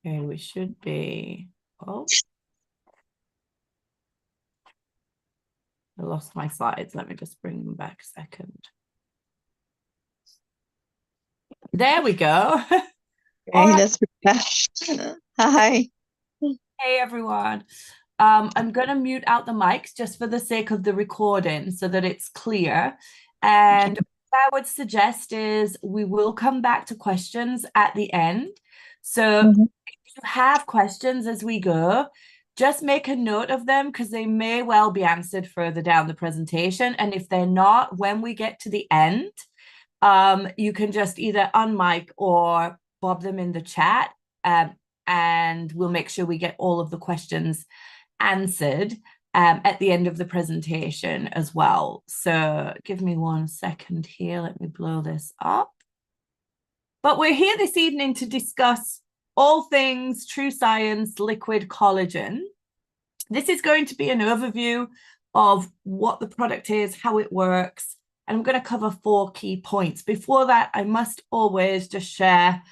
Okay, we should be, oh, I lost my slides. Let me just bring them back a second. There we go. All Okay, right. let's refresh. Hi. Hey, everyone. I'm going to mute out the mics just for the sake of the recording so that it's clear. And what I would suggest is we will come back to questions at the end. So Mhm. if you have questions as we go, just make a note of them because they may well be answered further down the presentation. And if they're not, when we get to the end, you can just either unmic or bob them in the chat. And we'll make sure we get all of the questions answered at the end of the presentation as well. So give me 1 second here. Let me blow this up. But we're here this evening to discuss all things True Science liquid collagen. This is going to be an overview of what the product is, how it works, and I'm going to cover 4 key points. Before that, I must always just share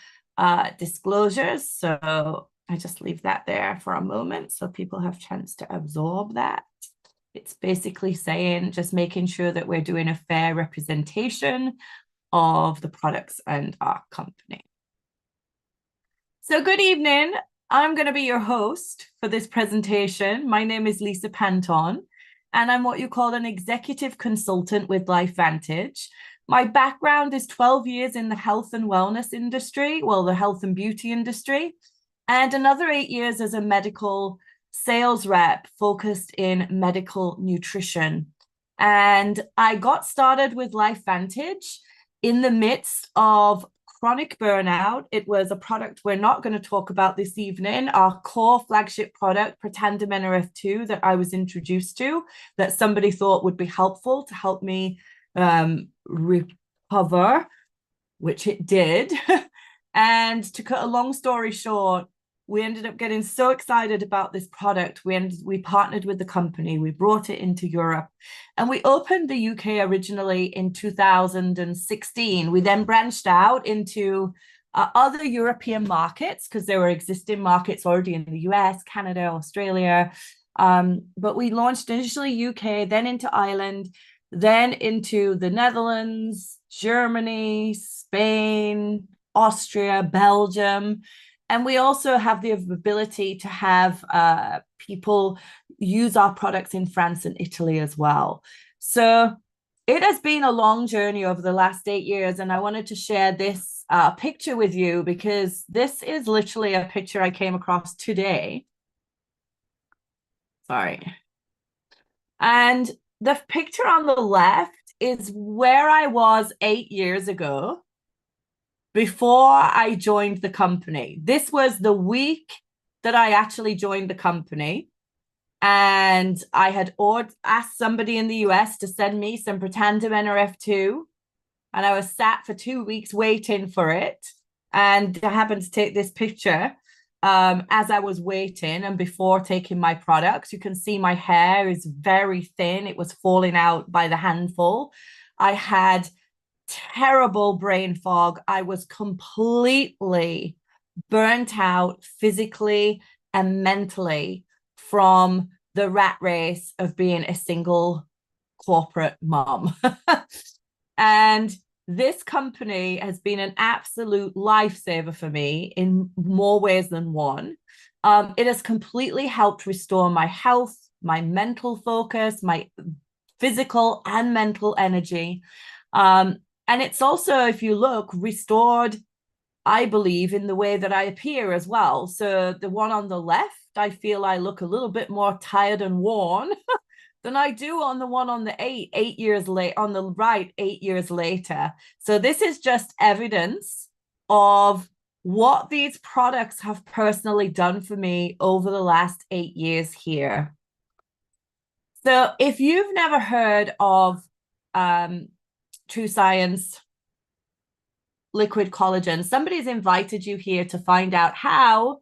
disclosures. So I just leave that there for a moment so people have a chance to absorb that. It's basically saying just making sure that we're doing a fair representation of the products and our company. So good evening. I'm going to be your host for this presentation. My name is Lisa Panton, and I'm what you call an executive consultant with LifeVantage. My background is 12 years in the health and wellness industry, well, the health and beauty industry, and another 8 years as a medical sales rep focused in medical nutrition. And I got started with LifeVantage in the midst of chronic burnout. It was a product we're not going to talk about this evening, our core flagship product, Protandim F2, that I was introduced to, that somebody thought would be helpful to help me recover, which it did. And to cut a long story short, we ended up getting so excited about this product. We partnered with the company, we brought it into Europe, and we opened the UK originally in 2016. We then branched out into other European markets because there were existing markets already in the US, Canada, Australia. But we launched initially UK, then into Ireland, then into the Netherlands, Germany, Spain, Austria, Belgium. And we also have the ability to have people use our products in France and Italy as well. So it has been a long journey over the last 8 years. And I wanted to share this picture with you because this is literally a picture I came across today. Sorry. And the picture on the left is where I was 8 years ago before I joined the company. This was the week that I actually joined the company. And I had asked somebody in the US to send me some Protandim NRF2. And I was sat for 2 weeks waiting for it. And I happened to take this picture as I was waiting and before taking my products. You can see my hair is very thin. It was falling out by the handful. I had terrible brain fog. I was completely burnt out physically and mentally from the rat race of being a single corporate mom. And this company has been an absolute lifesaver for me in more ways than one. It has completely helped restore my health, my mental focus, my physical and mental energy. And it's also, if you look, restored, I believe, in the way that I appear as well. So the one on the left, I feel I look a little bit more tired and worn than I do on the one on the 8 years late, on the right, 8 years later. So this is just evidence of what these products have personally done for me over the last 8 years here. So if you've never heard of True Science liquid collagen, somebody's invited you here to find out how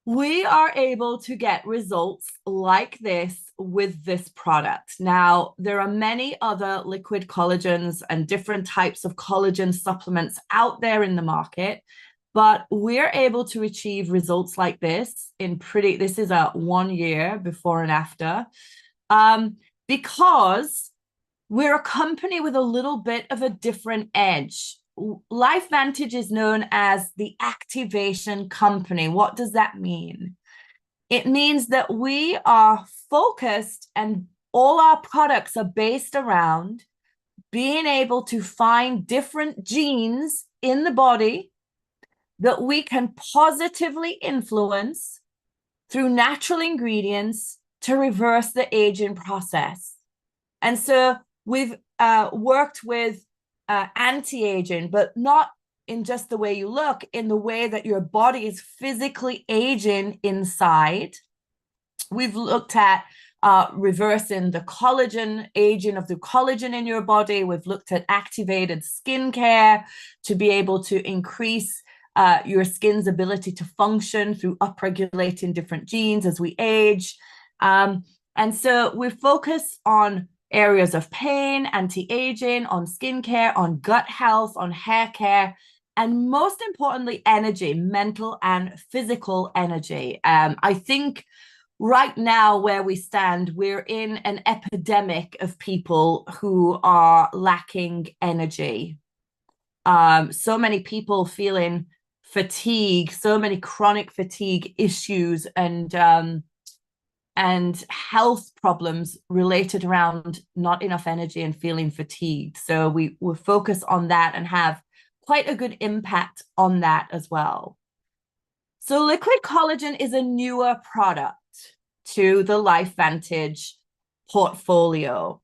we are able to get results like this with this product. Now, there are many other liquid collagens and different types of collagen supplements out there in the market. But we're able to achieve results like this this is a 1 year before and after, um, because we're a company with a little bit of a different edge. LifeVantage is known as the activation company. What does that mean? It means that we are focused and all our products are based around being able to find different genes in the body that we can positively influence through natural ingredients to reverse the aging process. And so we've worked with anti-aging, but not in just the way you look, in the way that your body is physically aging inside. We've looked at reversing the collagen, aging of the collagen in your body. We've looked at activated skincare to be able to increase your skin's ability to function through upregulating different genes as we age. And so we focus on areas of pain, anti-aging, on skincare, on gut health, on hair care, and most importantly, energy, mental and physical energy. I think right now where we stand, we're in an epidemic of people who are lacking energy. So many people feeling fatigue, so many chronic fatigue issues and health problems related around not enough energy and feeling fatigued. So we will focus on that and have quite a good impact on that as well. So liquid collagen is a newer product to the LifeVantage portfolio.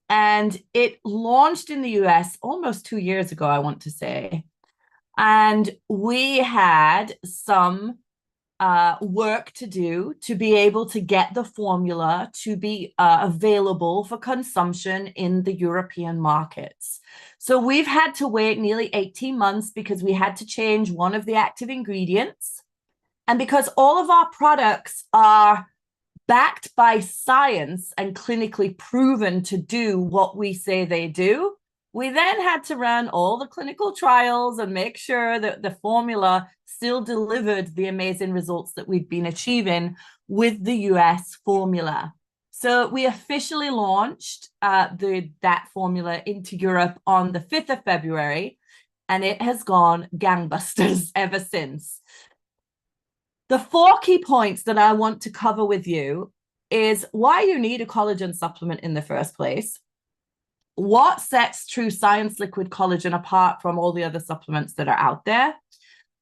And it launched in the US almost 2 years ago, I want to say. And we had some work to do to be able to get the formula to be available for consumption in the European markets. So we've had to wait nearly 18 months because we had to change one of the active ingredients. And because all of our products are backed by science and clinically proven to do what we say they do, we then had to run all the clinical trials and make sure that the formula still delivered the amazing results that we'd been achieving with the US formula. So we officially launched that formula into Europe on the 5th of February, and it has gone gangbusters ever since. The 4 key points that I want to cover with you is why you need a collagen supplement in the first place, what sets True Science Liquid Collagen apart from all the other supplements that are out there,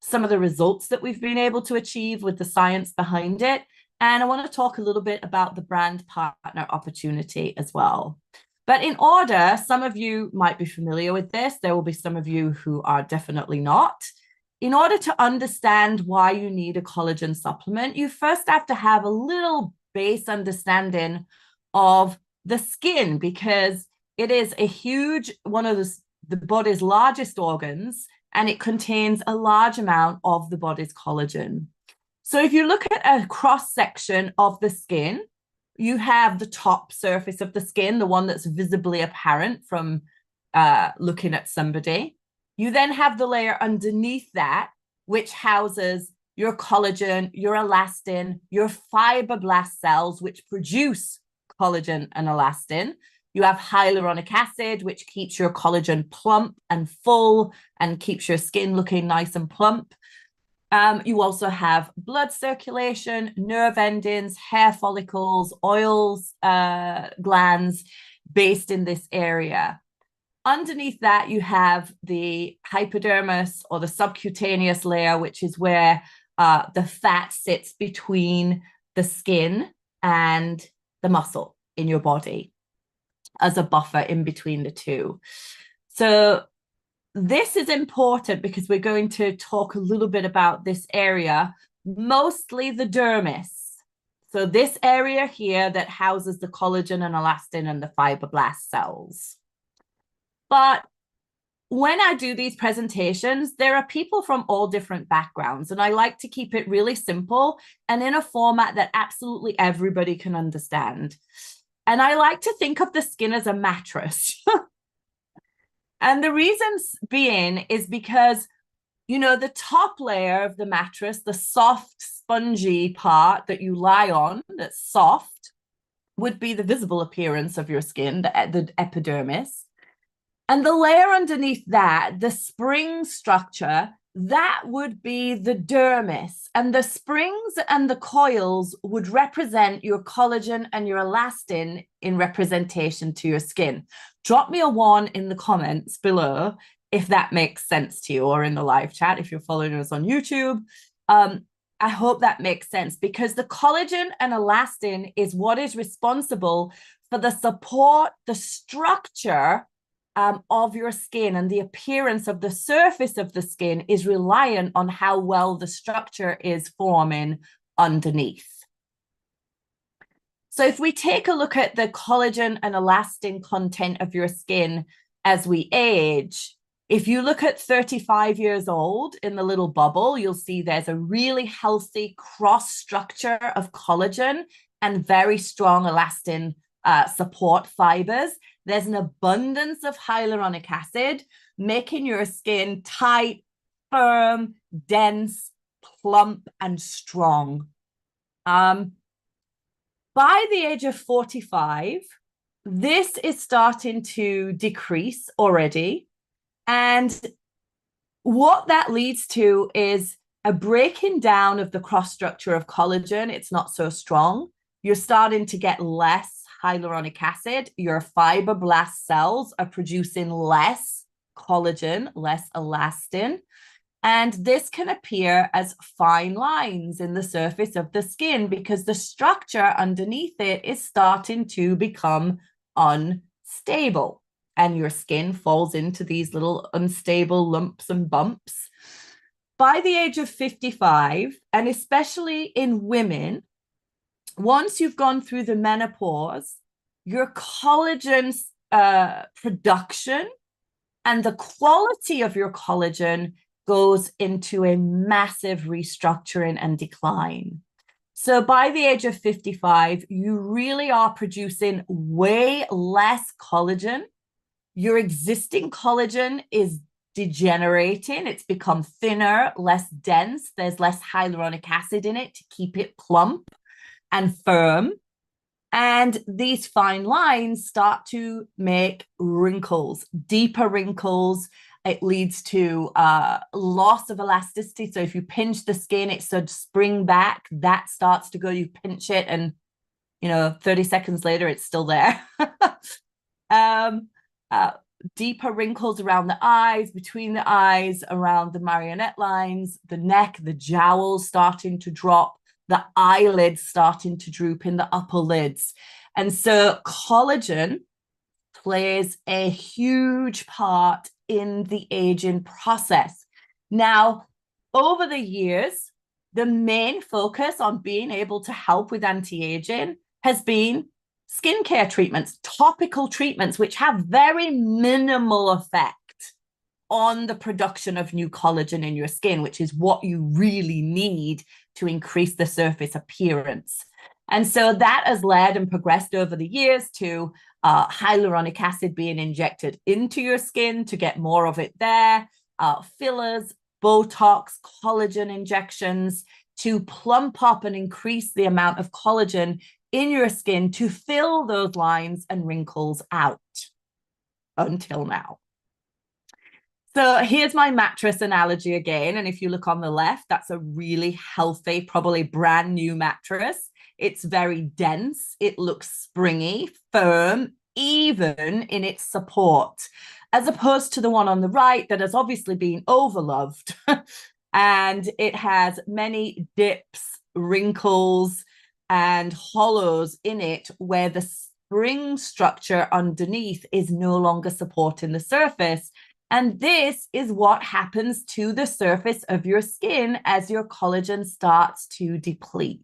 some of the results that we've been able to achieve with the science behind it, and I want to talk a little bit about the brand partner opportunity as well. But in order, some of you might be familiar with this. There will be some of you who are definitely not. In order to understand why you need a collagen supplement, you first have to have a little base understanding of the skin, because it is a huge, one of the body's largest organs, and it contains a large amount of the body's collagen. So if you look at a cross section of the skin, you have the top surface of the skin, the one that's visibly apparent from looking at somebody. You then have the layer underneath that, which houses your collagen, your elastin, your fibroblast cells, which produce collagen and elastin. You have hyaluronic acid, which keeps your collagen plump and full and keeps your skin looking nice and plump. You also have blood circulation, nerve endings, hair follicles, oils, glands based in this area. Underneath that, you have the hypodermis or the subcutaneous layer, which is where the fat sits between the skin and the muscle in your body as a buffer in between the two. So this is important because we're going to talk a little bit about this area, mostly the dermis. So this area here that houses the collagen and elastin and the fibroblast cells. But when I do these presentations, there are people from all different backgrounds, and I like to keep it really simple and in a format that absolutely everybody can understand. And I like to think of the skin as a mattress. And the reasons being is because the top layer of the mattress, the soft, spongy part that you lie on, that's soft, would be the visible appearance of your skin, the epidermis. And the layer underneath that, the spring structure, that would be the dermis. And the springs and the coils would represent your collagen and your elastin in representation to your skin. Drop me a 1 in the comments below if that makes sense to you, or in the live chat if you're following us on YouTube. I hope that makes sense, because the collagen and elastin is what is responsible for the support, the structure of your skin, and the appearance of the surface of the skin is reliant on how well the structure is forming underneath. So if we take a look at the collagen and elastin content of your skin as we age, if you look at 35 years old in the little bubble, you'll see there's a really healthy cross structure of collagen and very strong elastin support fibers. There's an abundance of hyaluronic acid, making your skin tight, firm, dense, plump, and strong. By the age of 45, this is starting to decrease already. And what that leads to is a breaking down of the cross structure of collagen. It's not so strong. You're starting to get less hyaluronic acid. Your fibroblast cells are producing less collagen, less elastin. And this can appear as fine lines in the surface of the skin because the structure underneath it is starting to become unstable. And your skin falls into these little unstable lumps and bumps. By the age of 55, and especially in women, once you've gone through the menopause, your collagen production and the quality of your collagen goes into a massive restructuring and decline. So by the age of 55, you really are producing way less collagen. Your existing collagen is degenerating. It's become thinner, less dense. There's less hyaluronic acid in it to keep it plump and firm. And these fine lines start to make wrinkles, deeper wrinkles. It leads to loss of elasticity. So if you pinch the skin, it should spring back. That starts to go, you pinch it, and 30 seconds later, it's still there. Deeper wrinkles around the eyes, between the eyes, around the marionette lines, the neck, the jowls starting to drop, the eyelids starting to droop in the upper lids. And so collagen plays a huge part in the aging process. Now, over the years, the main focus on being able to help with anti-aging has been skincare treatments, topical treatments, which have very minimal effect on the production of new collagen in your skin, which is what you really need to increase the surface appearance. And so that has led and progressed over the years to hyaluronic acid being injected into your skin to get more of it there, fillers, Botox, collagen injections to plump up and increase the amount of collagen in your skin to fill those lines and wrinkles out until now. So here's my mattress analogy again. And if you look on the left, that's a really healthy, probably brand new mattress. It's very dense. It looks springy, firm, even in its support, as opposed to the one on the right that has obviously been overloved. And it has many dips, wrinkles, and hollows in it where the spring structure underneath is no longer supporting the surface. And this is what happens to the surface of your skin as your collagen starts to deplete.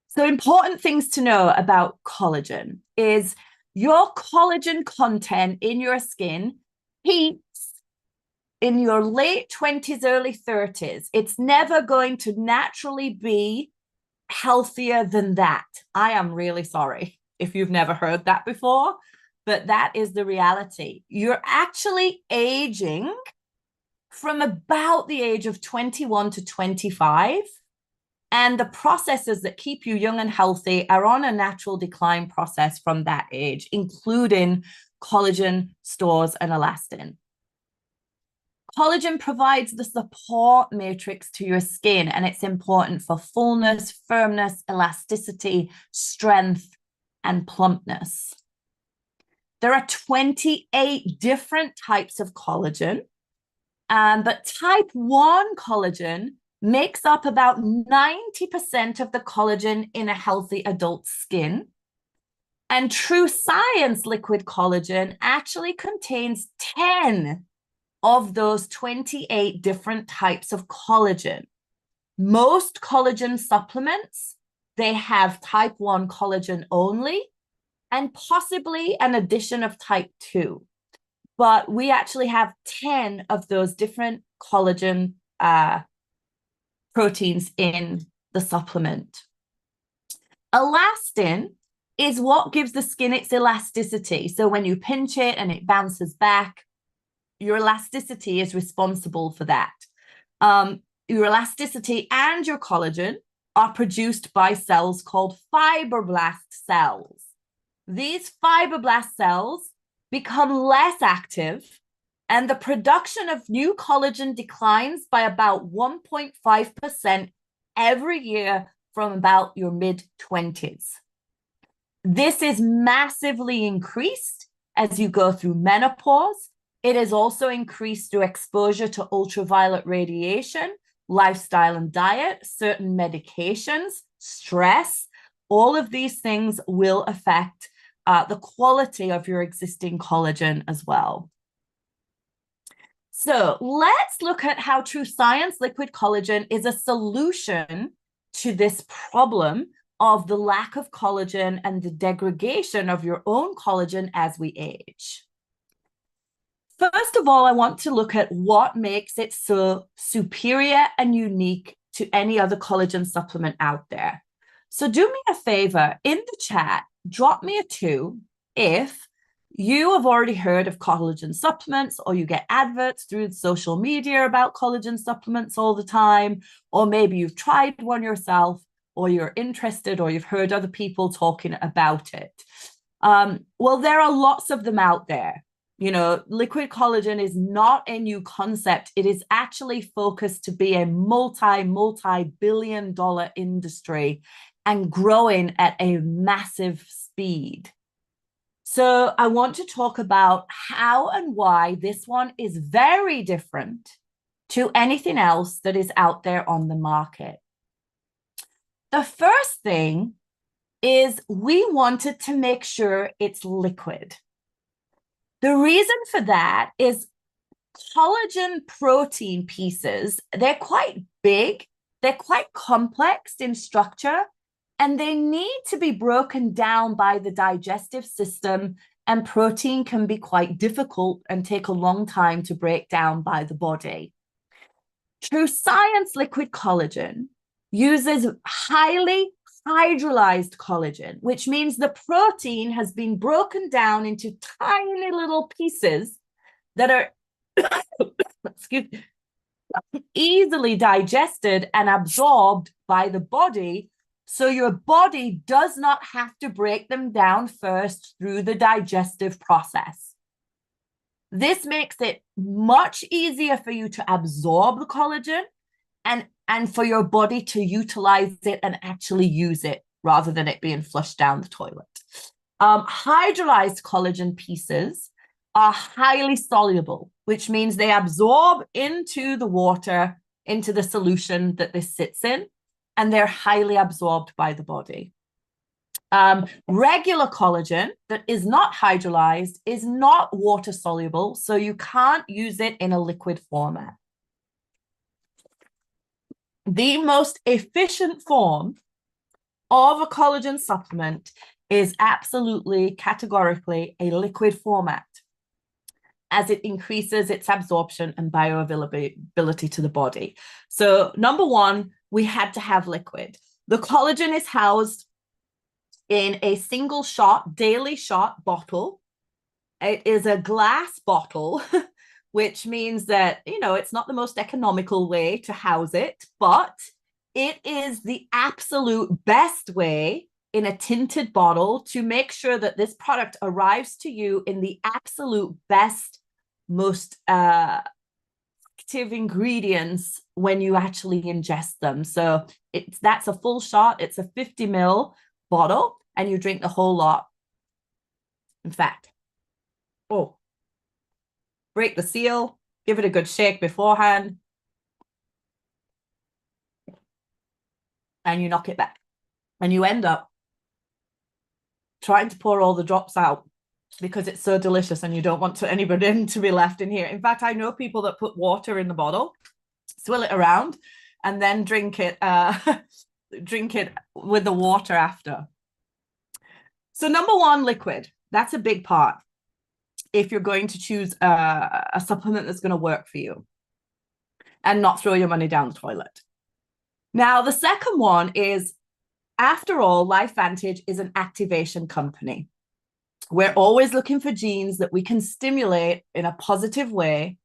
So important things to know about collagen is your collagen content in your skin peaks in your late 20s, early 30s. It's never going to naturally be healthier than that. I am really sorry if you've never heard that before, but that is the reality. You're actually aging from about the age of 21 to 25. And the processes that keep you young and healthy are on a natural decline process from that age, including collagen stores and elastin. Collagen provides the support matrix to your skin, and it's important for fullness, firmness, elasticity, strength, and plumpness. There are 28 different types of collagen, but type 1 collagen makes up about 90% of the collagen in a healthy adult skin. And True Science liquid collagen actually contains 10 of those 28 different types of collagen. Most collagen supplements, they have type 1 collagen only, and possibly an addition of type 2. But we actually have 10 of those different collagen proteins in the supplement. Elastin is what gives the skin its elasticity. So when you pinch it and it bounces back, your elasticity is responsible for that. Your elasticity and your collagen are produced by cells called fibroblast cells. These fibroblast cells become less active, and the production of new collagen declines by about 1.5% every year from about your mid-20s. This is massively increased as you go through menopause. It is also increased through exposure to ultraviolet radiation, lifestyle and diet, certain medications, stress. All of these things will affect the quality of your existing collagen as well. So let's look at how True Science liquid collagen is a solution to this problem of the lack of collagen and the degradation of your own collagen as we age. First of all, I want to look at what makes it so superior and unique to any other collagen supplement out there. So do me a favor, in the chat, drop me a 2 if you have already heard of collagen supplements, or you get adverts through social media about collagen supplements all the time, or maybe you've tried one yourself, or you're interested, or you've heard other people talking about it. Well, there are lots of them out there. You know, liquid collagen is not a new concept. It is actually focused to be a multi-billion-dollar industry and growing at a massive speed. So I want to talk about how and why this one is very different to anything else that is out there on the market. The first thing is we wanted to make sure it's liquid. The reason for that is collagen protein pieces, they're quite big, they're quite complex in structure, and they need to be broken down by the digestive system, and protein can be quite difficult and take a long time to break down by the body. True Science liquid collagen uses highly hydrolyzed collagen, which means the protein has been broken down into tiny little pieces that are easily digested and absorbed by the body, so your body does not have to break them down first through the digestive process. This makes it much easier for you to absorb the collagen and for your body to utilize it and actually use it rather than it being flushed down the toilet. Hydrolyzed collagen pieces are highly soluble, which means they absorb into the water, into the solution that this sits in, and they're highly absorbed by the body. Regular collagen that is not hydrolyzed is not water soluble, so you can't use it in a liquid format. The most efficient form of a collagen supplement is absolutely, categorically a liquid format, as it increases its absorption and bioavailability to the body. So number one, we had to have liquid. The collagen is housed in a single shot, daily shot bottle It is a glass bottle, which means that, it's not the most economical way to house it, but it is the absolute best way in a tinted bottle to make sure that this product arrives to you in the absolute best, most active ingredients when you actually ingest them. So that's a full shot. It's a 50 ml bottle, and you drink the whole lot. In fact, break the seal, give it a good shake beforehand, and you knock it back. And you end up trying to pour all the drops out because it's so delicious and you don't want anybody to be left in here. In fact, I know people that put water in the bottle, swill it around, and then drink it drink it with the water after. So number one, liquid. That's a big part if you're going to choose a supplement that's going to work for you and not throw your money down the toilet. Now, the second one is, after all, LifeVantage is an activation company. We're always looking for genes that we can stimulate in a positive way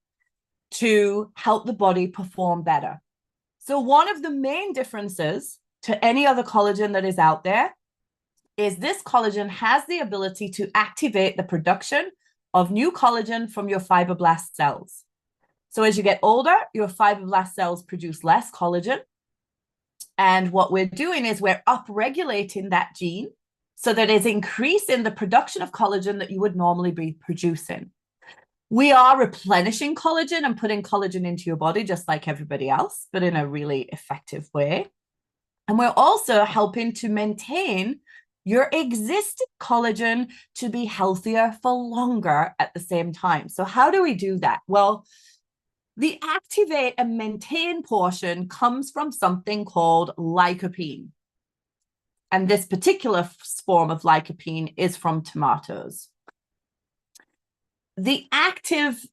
to help the body perform better. So one of the main differences to any other collagen that is out there is this collagen has the ability to activate the production of new collagen from your fibroblast cells. So as you get older, your fibroblast cells produce less collagen. And what we're doing is we're upregulating that gene so that it's increasing the production of collagen that you would normally be producing. We are replenishing collagen and putting collagen into your body just like everybody else, but in a really effective way. And we're also helping to maintain your existing collagen to be healthier for longer at the same time. So how do we do that? Well, the activate and maintain portion comes from something called lycopene. And this particular form of lycopene is from tomatoes. This active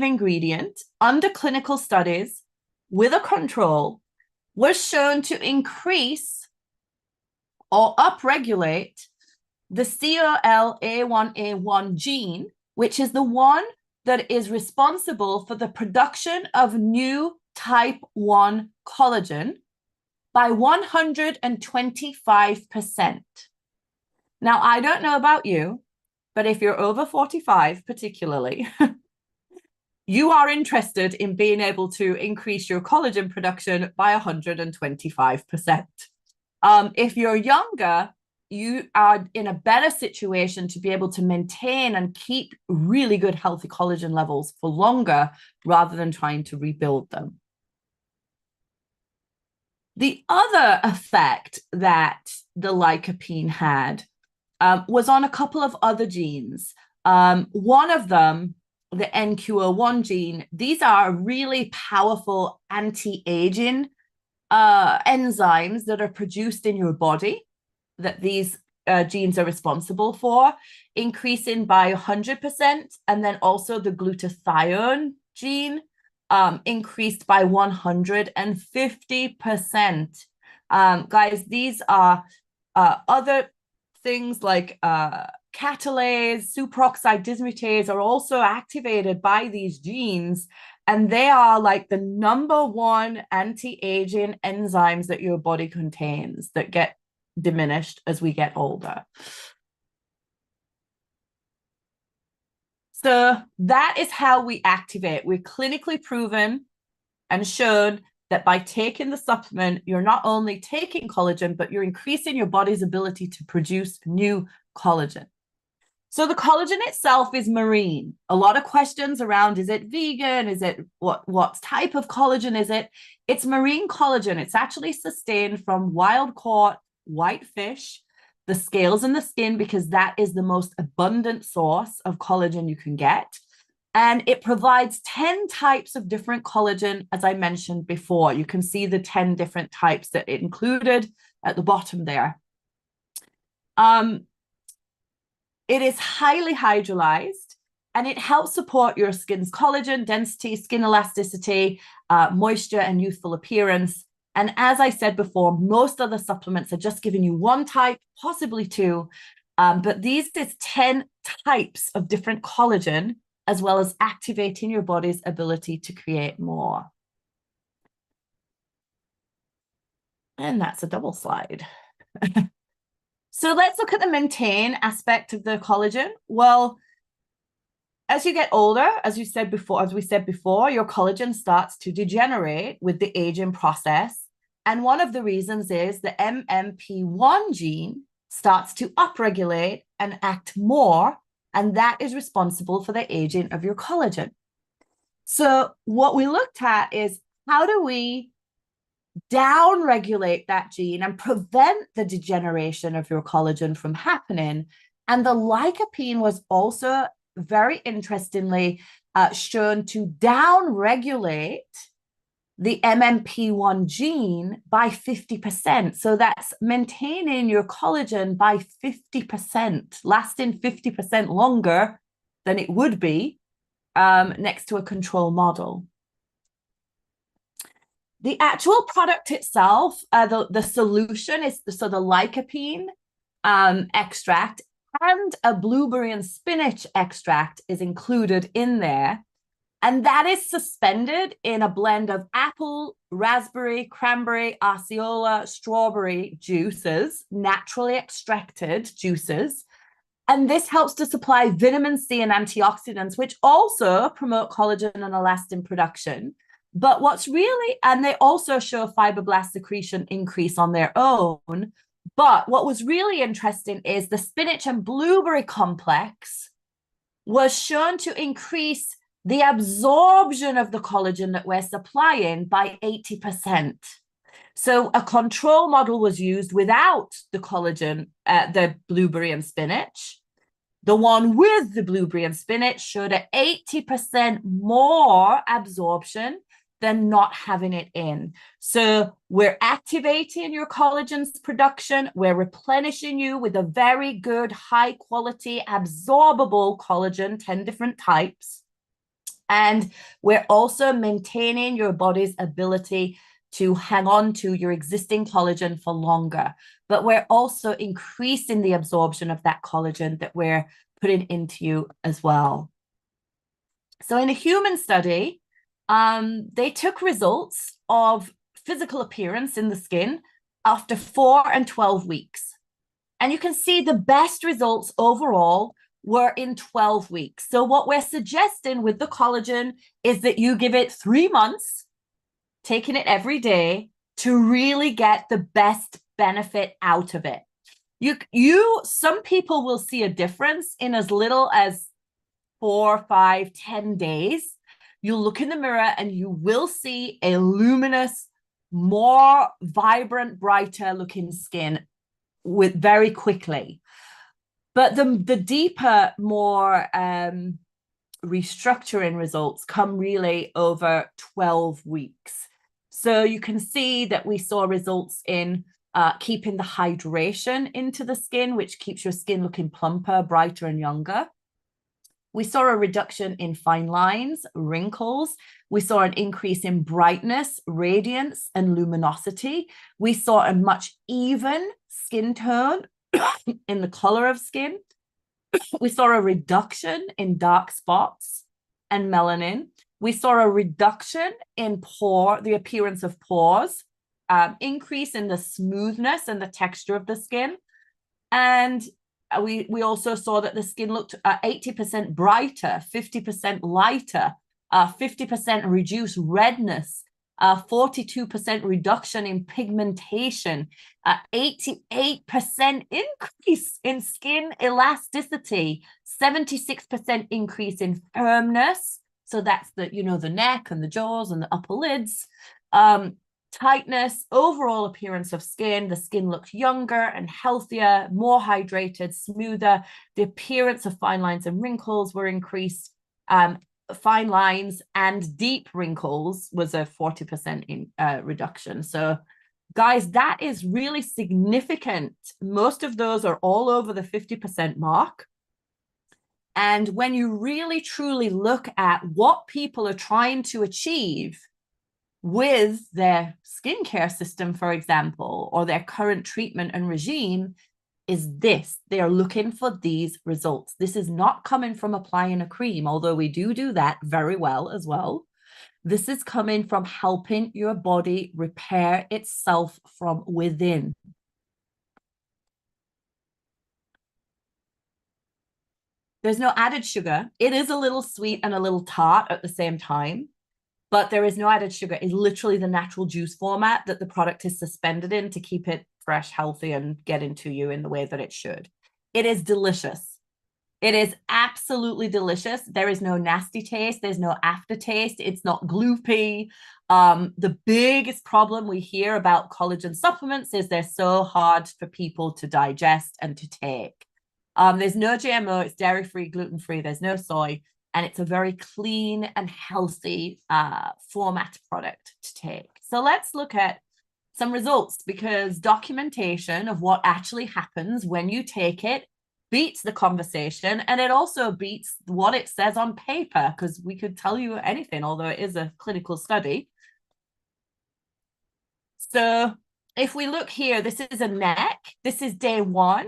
ingredient under clinical studies with a control was shown to increase or upregulate the COL-A1A1 gene, which is the one that is responsible for the production of new type 1 collagen by 125%. Now, I don't know about you, but if you're over 45 particularly, you are interested in being able to increase your collagen production by 125%. If you're younger, you are in a better situation to be able to maintain and keep really good healthy collagen levels for longer rather than trying to rebuild them. The other effect that the lycopene had was on a couple of other genes. One of them, the NQO1 gene, these are really powerful anti-aging enzymes that are produced in your body that these genes are responsible for, increasing by 100%, and then also the glutathione gene increased by 150%. Guys, these are other things like catalase, superoxide dismutase are also activated by these genes. And they are like the number one anti-aging enzymes that your body contains that get diminished as we get older. So that is how we activate. We're clinically proven and shown that by taking the supplement, you're not only taking collagen, but you're increasing your body's ability to produce new collagen. So the collagen itself is marine. A lot of questions around, is it vegan? Is it what type of collagen is it? It's marine collagen. It's actually sustained from wild caught white fish, the scales in the skin, because that is the most abundant source of collagen you can get. And it provides 10 types of different collagen, as I mentioned before. You can see the 10 different types that it included at the bottom there. It is highly hydrolyzed, and it helps support your skin's collagen density, skin elasticity, moisture, and youthful appearance. And as I said before, most other supplements are just giving you one type, possibly two, but these is 10 types of different collagen, as well as activating your body's ability to create more. And that's a double slide. So let's look at the maintain aspect of the collagen. Well, as you get older, as we said before, your collagen starts to degenerate with the aging process. And one of the reasons is the MMP1 gene starts to upregulate and act more, and that is responsible for the aging of your collagen. So what we looked at is, how do we downregulate that gene and prevent the degeneration of your collagen from happening? And the lycopene was also very interestingly shown to downregulate the MMP1 gene by 50%. So that's maintaining your collagen by 50%, lasting 50% longer than it would be next to a control model. The actual product itself, the solution is the lycopene extract, and a blueberry and spinach extract is included in there. And that is suspended in a blend of apple, raspberry, cranberry, Osceola, strawberry juices, naturally extracted juices. And this helps to supply vitamin C and antioxidants, which also promote collagen and elastin production. But and they also show fibroblast secretion increase on their own. But what was really interesting is the spinach and blueberry complex was shown to increase the absorption of the collagen that we're supplying by 80%. So a control model was used without the collagen, the blueberry and spinach. The one with the blueberry and spinach showed an 80% more absorption than not having it in. So we're activating your collagen's production. We're replenishing you with a very good, high quality, absorbable collagen, 10 different types. And we're also maintaining your body's ability to hang on to your existing collagen for longer. But we're also increasing the absorption of that collagen that we're putting into you as well. So in a human study, they took results of physical appearance in the skin after 4 and 12 weeks. And you can see the best results overall were in 12 weeks. So what we're suggesting with the collagen is that you give it 3 months, taking it every day, to really get the best benefit out of it. Some people will see a difference in as little as 4, 5, 10 days. You'll look in the mirror and you will see a luminous, more vibrant, brighter looking skin very quickly. But the deeper, more restructuring results come really over 12 weeks. So you can see that we saw results in keeping the hydration into the skin, which keeps your skin looking plumper, brighter, and younger. We saw a reduction in fine lines, wrinkles. We saw an increase in brightness, radiance, and luminosity. We saw a much even skin tone in the color of skin. We saw a reduction in dark spots and melanin. We saw a reduction in the appearance of pores, increase in the smoothness and the texture of the skin. And we also saw that the skin looked 80% brighter, 50% lighter, 50% reduced redness, 42% reduction in pigmentation, 88% increase in skin elasticity, 76% increase in firmness. So that's the neck and the jaws and the upper lids. Tightness, overall appearance of skin. The skin looked younger and healthier, more hydrated, smoother. The appearance of fine lines and wrinkles were increased. Fine lines and deep wrinkles was a 40% reduction. So guys, that is really significant. Most of those are all over the 50% mark. And when you really truly look at what people are trying to achieve with their skincare system, for example, or their current treatment and regime, is this. They are looking for these results. This is not coming from applying a cream, although we do that very well as well. This is coming from helping your body repair itself from within. There's no added sugar. It is a little sweet and a little tart at the same time, but there is no added sugar. It's literally the natural juice format that the product is suspended in to keep it fresh, healthy, and get into you in the way that it should. It is delicious. It is absolutely delicious. There is no nasty taste. There's no aftertaste. It's not gloopy. The biggest problem we hear about collagen supplements is they're so hard for people to digest and to take. There's no GMO. It's dairy-free, gluten-free. There's no soy. And it's a very clean and healthy format product to take. So let's look at some results, because documentation of what actually happens when you take it beats the conversation, and it also beats what it says on paper, because we could tell you anything, although it is a clinical study. So if we look here, this is a neck. This is day 1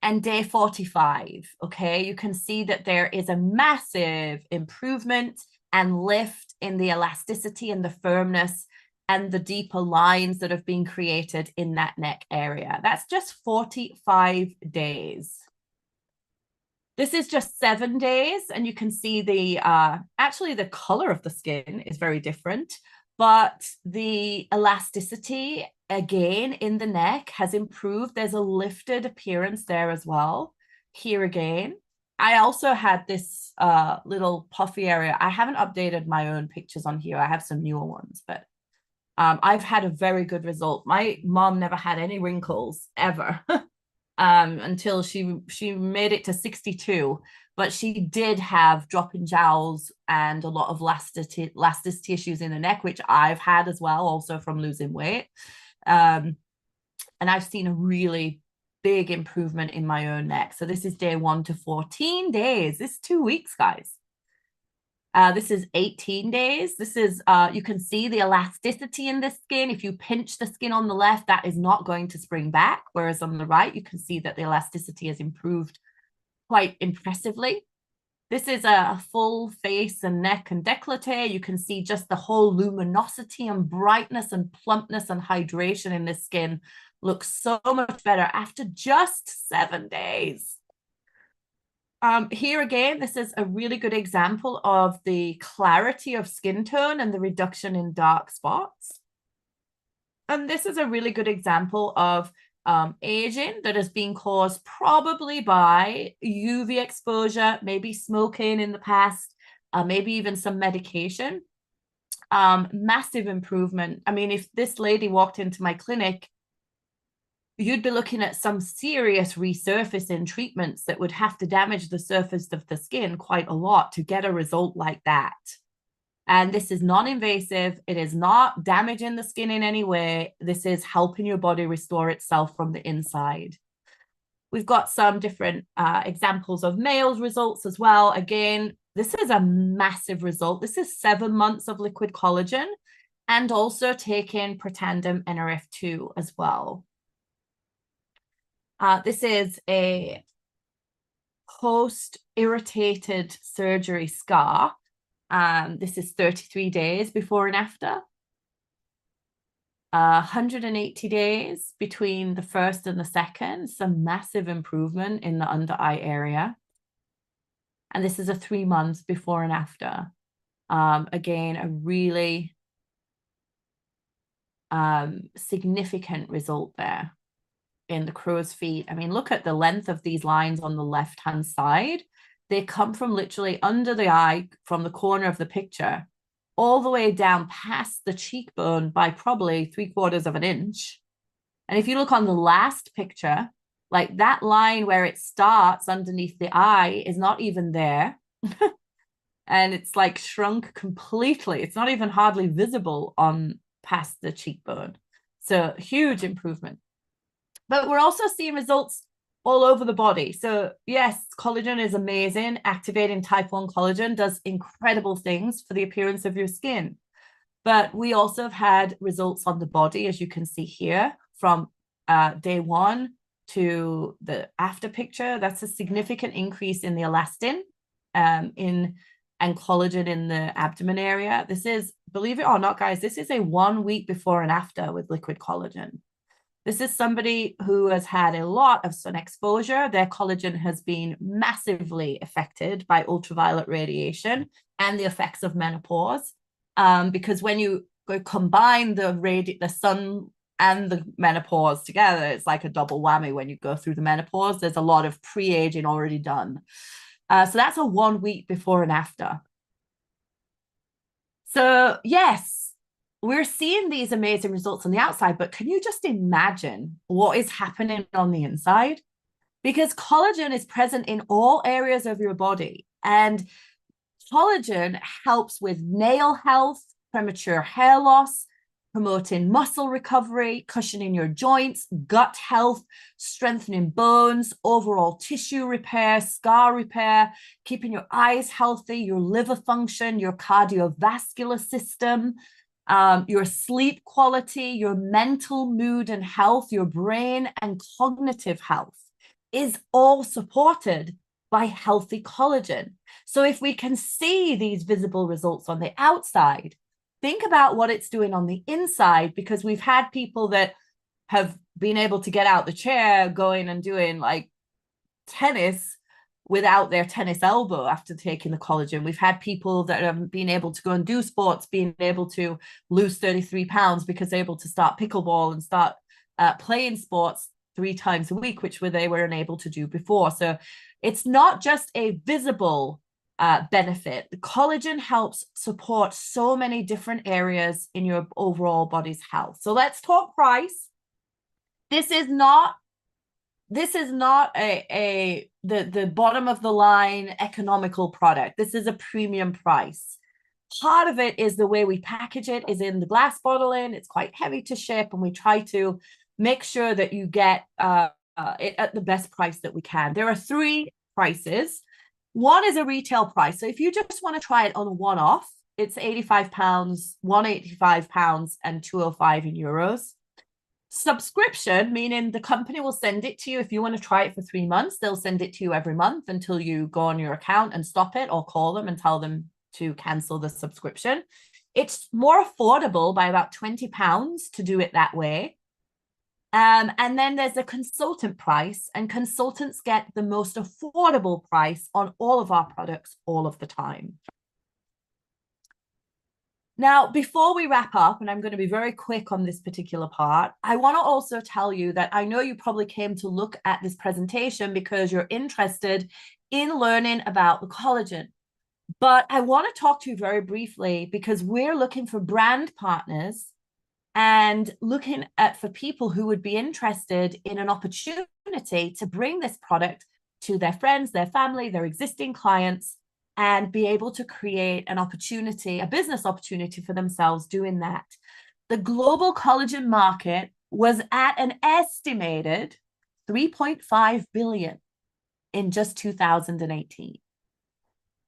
and day 45. Okay, you can see that there is a massive improvement and lift in the elasticity and the firmness and the deeper lines that have been created in that neck area. That's just 45 days. This is just 7 days, and you can see the actually the color of the skin is very different, but the elasticity again in the neck has improved. There's a lifted appearance there as well. Here again, I also had this little puffy area. I haven't updated my own pictures on here. I have some newer ones, but I've had a very good result. My mom never had any wrinkles ever. Until she made it to 62, but she did have drop-in jowls and a lot of elasticity issues in the neck, which I've had as well, also from losing weight. And I've seen a really big improvement in my own neck. So this is day 1 to 14 days. This is 2 weeks, guys. This is 18 days. This is, you can see the elasticity in the skin. If you pinch the skin on the left, that is not going to spring back. Whereas on the right, you can see that the elasticity has improved quite impressively. This is a full face and neck and décolleté. You can see just the whole luminosity and brightness and plumpness and hydration in this skin looks so much better after just 7 days. Here again, this is a really good example of the clarity of skin tone and the reduction in dark spots. And this is a really good example of aging that has been caused probably by UV exposure, maybe smoking in the past, maybe even some medication. Massive improvement. I mean, if this lady walked into my clinic, you'd be looking at some serious resurfacing treatments that would have to damage the surface of the skin quite a lot to get a result like that. And this is non-invasive. It is not damaging the skin in any way. This is helping your body restore itself from the inside. We've got some different examples of males results as well. Again, this is a massive result. This is 7 months of liquid collagen and also taking Protandim NRF2 as well. This is a post-irritated surgery scar. This is 33 days before and after. 180 days between the first and the second. Some massive improvement in the under eye area. And this is a 3 months before and after. Again, a really significant result there in the crow's feet. I mean, look at the length of these lines on the left-hand side. They come from literally under the eye, from the corner of the picture, all the way down past the cheekbone by probably 3/4 of an inch. And if you look on the last picture, like that line where it starts underneath the eye is not even there. And it's like shrunk completely. It's not even hardly visible on past the cheekbone. So huge improvement. But we're also seeing results all over the body. So yes, collagen is amazing. Activating type 1 collagen does incredible things for the appearance of your skin. But we also have had results on the body, as you can see here, from day 1 to the after picture, that's a significant increase in the elastin and collagen in the abdomen area. This is, believe it or not, guys, this is a 1 week before and after with liquid collagen. This is somebody who has had a lot of sun exposure. Their collagen has been massively affected by ultraviolet radiation and the effects of menopause. Because when you combine the sun and the menopause together, it's like a double whammy when you go through the menopause. There's a lot of pre-aging already done. So that's a 1 week before and after. So yes, we're seeing these amazing results on the outside, but can you just imagine what is happening on the inside? Because collagen is present in all areas of your body, and collagen helps with nail health, premature hair loss, promoting muscle recovery, cushioning your joints, gut health, strengthening bones, overall tissue repair, scar repair, keeping your eyes healthy, your liver function, your cardiovascular system, your sleep quality, your mental mood and health, your brain and cognitive health is all supported by healthy collagen. So if we can see these visible results on the outside, think about what it's doing on the inside, because we've had people that have been able to get out the chair, going and doing like tennis without their tennis elbow after taking the collagen. We've had people that have been able to go and do sports, being able to lose 33 pounds because they're able to start pickleball and start playing sports 3 times a week, which they were unable to do before. So it's not just a visible benefit. The collagen helps support so many different areas in your overall body's health. So let's talk price. This is not the bottom of the line economical product. This is a premium price. Part of it is the way we package it is in the glass bottling. It's quite heavy to ship, and we try to make sure that you get it at the best price that we can. There are 3 prices. One is a retail price. So if you just want to try it on a one-off, it's £85, £185, and €205 in euros. Subscription, meaning the company will send it to you. If you want to try it for 3 months, they'll send it to you every month until you go on your account and stop it, or call them and tell them to cancel the subscription. It's more affordable by about £20 to do it that way. And then there's a consultant price, and consultants get the most affordable price on all of our products all of the time. Now, before we wrap up, and I'm going to be very quick on this particular part, I want to also tell you that I know you probably came to look at this presentation because you're interested in learning about the collagen. But I want to talk to you very briefly because we're looking for brand partners and looking for people who would be interested in an opportunity to bring this product to their friends, their family, their existing clients, and be able to create an opportunity, a business opportunity for themselves doing that. The global collagen market was at an estimated 3.5 billion in just 2018.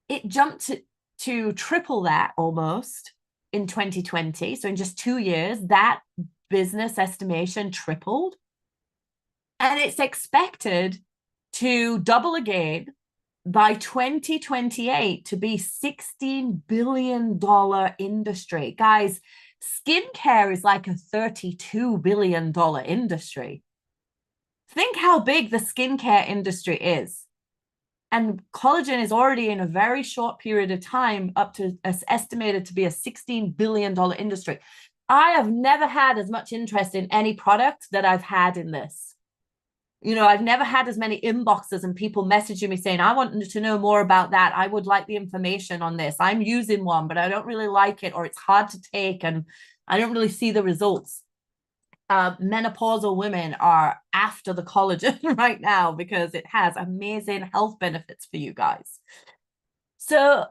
It jumped to triple that almost in 2020. So in just 2 years, that business estimation tripled. And it's expected to double again by 2028 to be $16 billion industry. Guys, skincare is like a $32 billion industry. Think how big the skincare industry is. And collagen is already in a very short period of time up to estimated to be a $16 billion industry. I have never had as much interest in any product that I've had in this. You know, I've never had as many inboxes and people messaging me saying, I want to know more about that. I would like the information on this. I'm using one, but I don't really like it, or it's hard to take and I don't really see the results. Menopausal women are after the collagen right now because it has amazing health benefits for you guys. So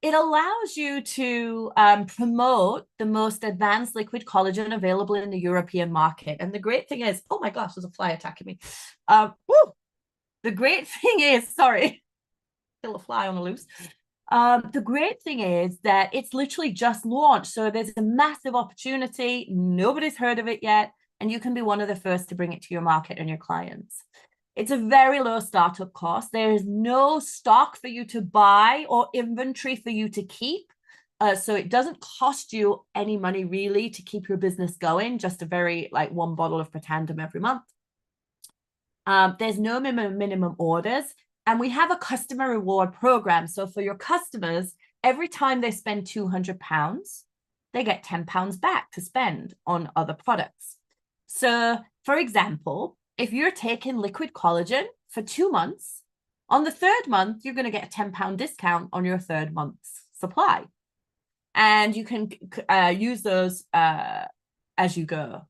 it allows you to promote the most advanced liquid collagen available in the European market. And the great thing is, oh my gosh, there's a fly attacking me. The great thing is, sorry, still a fly on the loose. The great thing is that it's literally just launched. So there's a massive opportunity. Nobody's heard of it yet. and you can be one of the first to bring it to your market and your clients. It's a very low startup cost. There is no stock for you to buy or inventory for you to keep. So it doesn't cost you any money really to keep your business going, just a very like one bottle of Pretandem every month. There's no minimum orders. And we have a customer reward program. So for your customers, every time they spend £200, they get £10 back to spend on other products. So for example, if you're taking liquid collagen for 2 months, on the third month, you're going to get a £10 discount on your third month's supply. And you can use those as you go.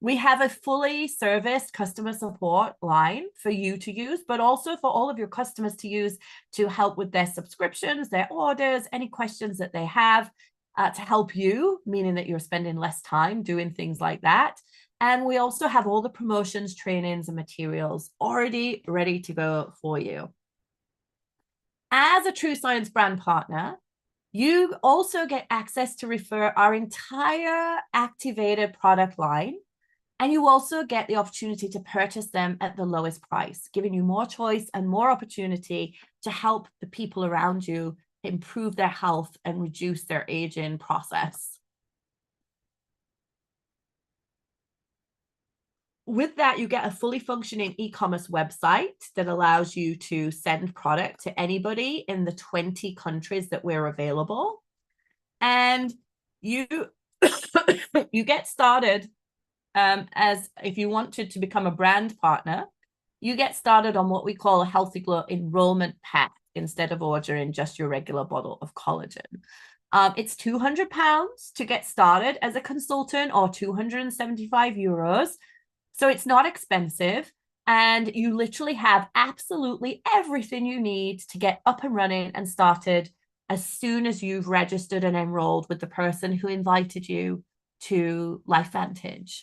We have a fully serviced customer support line for you to use, but also for all of your customers to use to help with their subscriptions, their orders, any questions that they have to help you, meaning that you're spending less time doing things like that. And we also have all the promotions, trainings, and materials already ready to go for you. As a True Science brand partner, you also get access to refer our entire activated product line. And you also get the opportunity to purchase them at the lowest price, giving you more choice and more opportunity to help the people around you improve their health and reduce their aging process. With that, you get a fully functioning e-commerce website that allows you to send product to anybody in the 20 countries that we're available. And you, you get started as if you wanted to become a brand partner, you get started on what we call a Healthy Glow enrollment pack instead of ordering just your regular bottle of collagen. It's £200 to get started as a consultant or €275. So it's not expensive. And you literally have absolutely everything you need to get up and running and started as soon as you've registered and enrolled with the person who invited you to LifeVantage.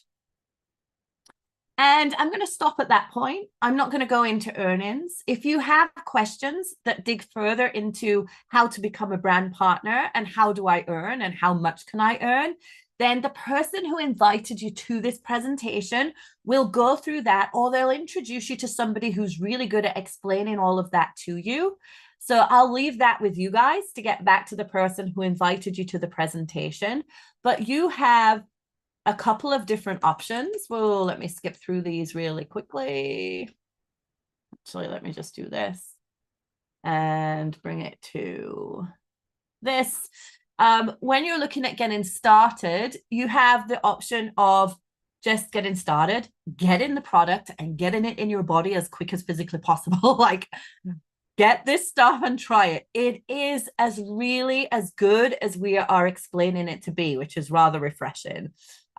And I'm going to stop at that point. I'm not going to go into earnings. If you have questions that dig further into how to become a brand partner and how do I earn and how much can I earn, then the person who invited you to this presentation will go through that, or they'll introduce you to somebody who's really good at explaining all of that to you. So I'll leave that with you guys to get back to the person who invited you to the presentation. But you have a couple of different options. Well, let me skip through these really quickly. Actually, let me just do this and bring it to this. When you're looking at getting started, you have the option of just getting started, getting the product and getting it in your body as quick as physically possible. Like, get this stuff and try it. It is really as good as we are explaining it to be, which is rather refreshing.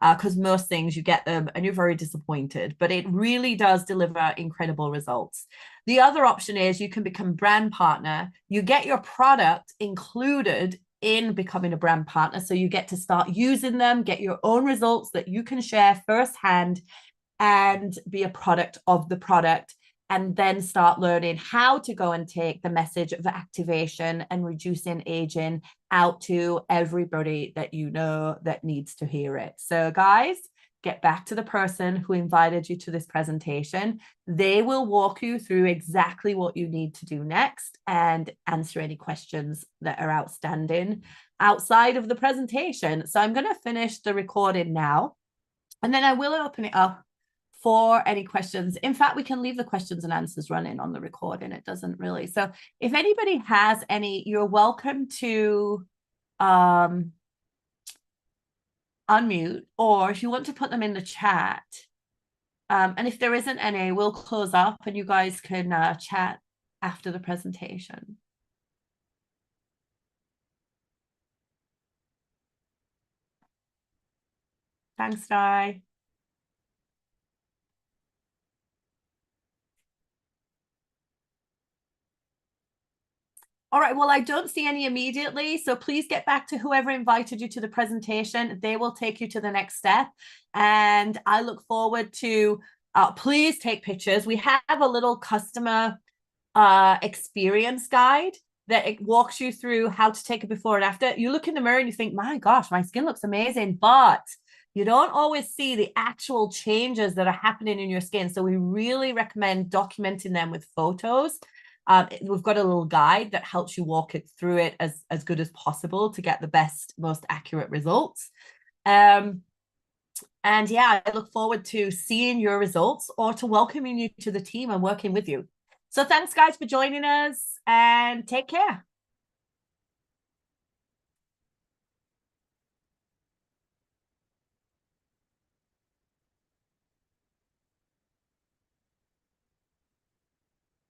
Because most things you get them and you're very disappointed, but it really does deliver incredible results. The other option is you can become brand partner. You get your product included in becoming a brand partner. So you get to start using them, get your own results that you can share firsthand and be a product of the product, and then start learning how to go and take the message of activation and reducing aging out to everybody that you know that needs to hear it. So guys, get back to the person who invited you to this presentation. They will walk you through exactly what you need to do next and answer any questions that are outstanding outside of the presentation. So I'm going to finish the recording now, and then I will open it up for any questions. In fact, we can leave the questions and answers running on the recording. It doesn't really. So if anybody has any, you're welcome to unmute, or if you want to put them in the chat. And if there isn't any, we'll close up and you guys can chat after the presentation. Thanks, Di. All right, well, I don't see any immediately, so please get back to whoever invited you to the presentation. They will take you to the next step, and I look forward to, please take pictures. We have a little customer experience guide that it walks you through how to take a before and after. You look in the mirror and you think, my gosh, my skin looks amazing, but you don't always see the actual changes that are happening in your skin. So we really recommend documenting them with photos. We've got a little guide that helps you walk it through it as good as possible to get the best, most accurate results. And yeah, I look forward to seeing your results or to welcoming you to the team and working with you. So thanks, guys, for joining us, and take care.